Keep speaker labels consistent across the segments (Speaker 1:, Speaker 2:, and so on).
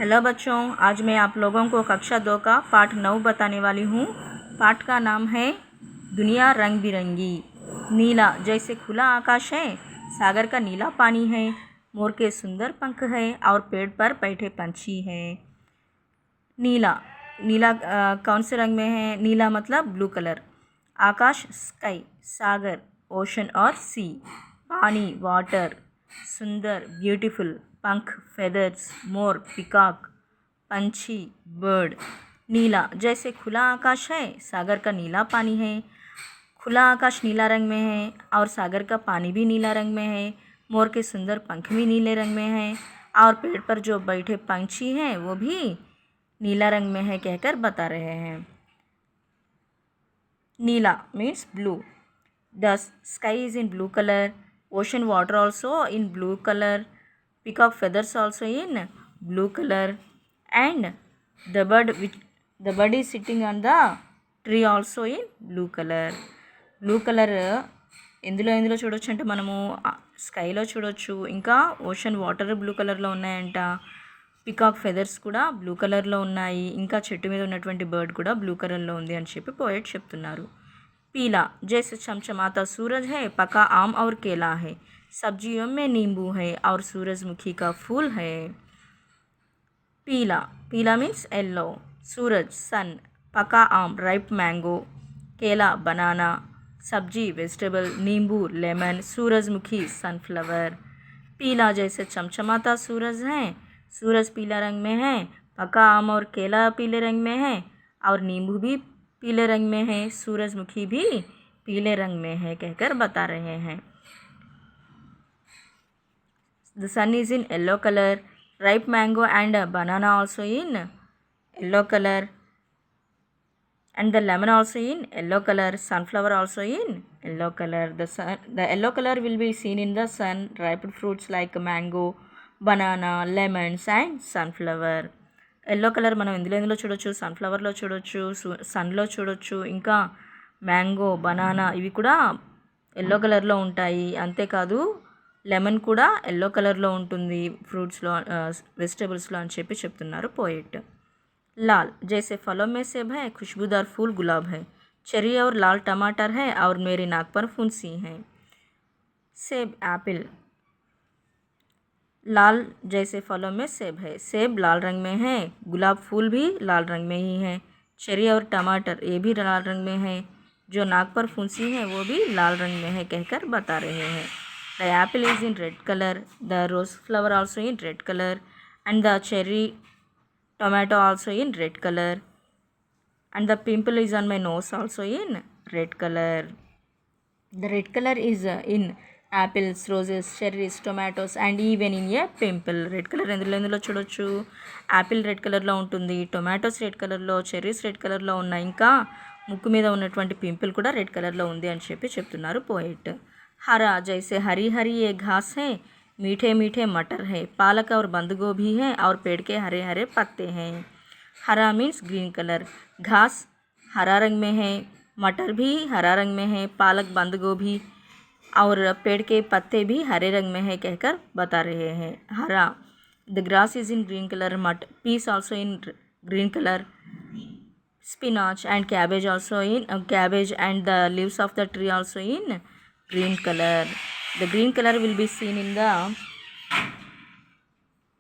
Speaker 1: Hello बच्चों, आज मैं आप लोगों को कक्षा 2 का पाठ 9 बताने वाली हूँ। पाठ का नाम है दुनिया रंग बिरंगी। नीला जैसे खुला आकाश है, सागर का नीला पानी है, मोर के सुंदर पंख है और पेड़ पर बैठे पंछी हैं। नीला नीला कौन से रंग में है? नीला मतलब ब्लू कलर। आकाश स्काई, सागर ओशन और सी, पानी वाटर, सुंदर ब्यूटीफुल, पंख फेदर्स, मोर पिकॉक, पंछी बर्ड। नीला जैसे खुला आकाश है, सागर का नीला पानी है। खुला आकाश नीला रंग में है और सागर का पानी भी नीला रंग में है। मोर के सुंदर पंख भी नीले रंग में हैं और पेड़ पर जो बैठे पंछी हैं वो भी नीला रंग में है कहकर बता रहे हैं। नीला means blue. The sky is in blue color. Ocean water also in blue color. Peacock feathers also in blue color. And the bird is sitting on the tree also in blue color. Blue colour ఎందులో చూడొచ్చు అంటే మనము స్కైలో చూడొచ్చు, ఇంకా ocean water blue కలర్లో ఉన్నాయంట, peacock feathers కూడా blue కలర్లో ఉన్నాయి, ఇంకా చెట్టు మీద ఉన్నటువంటి బర్డ్ కూడా బ్లూ కలర్లో ఉంది అని చెప్పి పోయెట్ చెప్తున్నారు. पीला जैसे चमचमाता सूरज है, पका आम और केला है, सब्जियों में नींबू है और सूरजमुखी का फूल है. पीला मीन्स येलो. सूरज सन, पका आम राइप मैंगो, केला बनाना, सब्जी वेजिटेबल, नींबू लेमन, सूरजमुखी सनफ्लावर. पीला जैसे चमचमाता सूरज है, सूरज पीला रंग में है, पका आम और केला पीले रंग में है और नींबू भी पीले रंग में है, सूरजमुखी भी पीले रंग में है कहकर बता रहे हैं. The sun is in yellow color, ripe mango and banana also in yellow color, and the lemon also in yellow color, sunflower also in yellow color. The yellow color will be seen in the sun, ripe fruits like mango, banana, lemons and sunflower. Yellow colour మనం ఎందులో చూడొచ్చు? సన్ఫ్లవర్లో చూడొచ్చు, సన్లో చూడొచ్చు, ఇంకా mango banana ఇవి కూడా yellow కలర్లో ఉంటాయి. అంతేకాదు లెమన్ కూడా ఎల్లో కలర్లో ఉంటుంది ఫ్రూట్స్లో, వెజిటేబుల్స్లో అని చెప్పి చెప్తున్నారు పోయిట్. लाल जैसे फलों में सेब है, खुशबूदार फूल गुलाब है, चेरी और लाल टमाटर है और मेरी नाक पर फुंसी हैं. सेब एप्पल. लाल जैसे फलों में सेब है, सेब लाल रंग में है, गुलाब फूल भी लाल रंग में ही है, चेरी और टमाटर ये भी लाल रंग में है, जो नाक पर फुंसी है वो भी लाल रंग में है कहकर बता रहे हैं. The apple is in red colour, the rose flower also in red colour and the cherry tomato also in red color and the pimple is on my nose also in red color. The red color is in apples, roses, cherries, tomatoes and even in a pimple. Red colour ఎందులో చూడొచ్చు? Apple red కలర్లో ఉంటుంది, tomatoes red కలర్లో, cherries red కలర్లో ఉన్నాయి, ఇంకా ముక్కు మీద ఉన్నటువంటి పింపుల్ కూడా రెడ్ కలర్లో ఉంది అని చెప్పి చెప్తున్నారు పోయిట్. హరా జైసే హరి హరి ఏ घास है, मीठे मीठे मटर है, पालक और बंद गोभी है और पेड़ के हरे हरे पत्ते हैं. हरा मीन्स ग्रीन कलर, घास हरा रंग में है, मटर भी हरा रंग में है, पालक बंद गोभी और पेड़ के पत्ते भी हरे रंग में है कहकर बता रहे हैं. हरा the grass is in green colour, peas also in green colour, spinach and cabbage also in cabbage and the leaves of the tree also in green color. The green color will be seen in the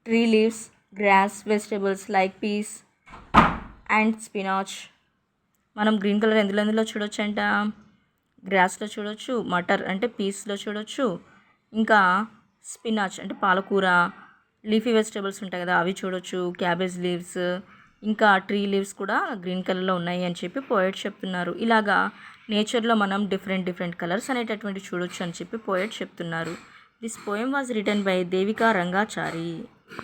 Speaker 1: tree leaves, grass, vegetables like peas and spinach. మనం green colour ఎందులో చూడొచ్చు అంట? గ్రాస్లో చూడొచ్చు, మటర్ అంటే పీస్లో చూడొచ్చు, ఇంకా spinach అంటే పాలకూర, లీఫీ వెజిటేబుల్స్ ఉంటాయి కదా అవి చూడొచ్చు, క్యాబేజ్ లీవ్స్, ఇంకా ట్రీ లీవ్స్ కూడా గ్రీన్ కలర్లో ఉన్నాయి అని చెప్పి పోయెట్ చెప్తున్నారు. ఇలాగా నేచర్లో మనం డిఫరెంట్ కలర్స్ అనేటటువంటి చూడొచ్చు అని చెప్పి పోయెట్ చెప్తున్నారు. This poem was written by Devika Rangachari.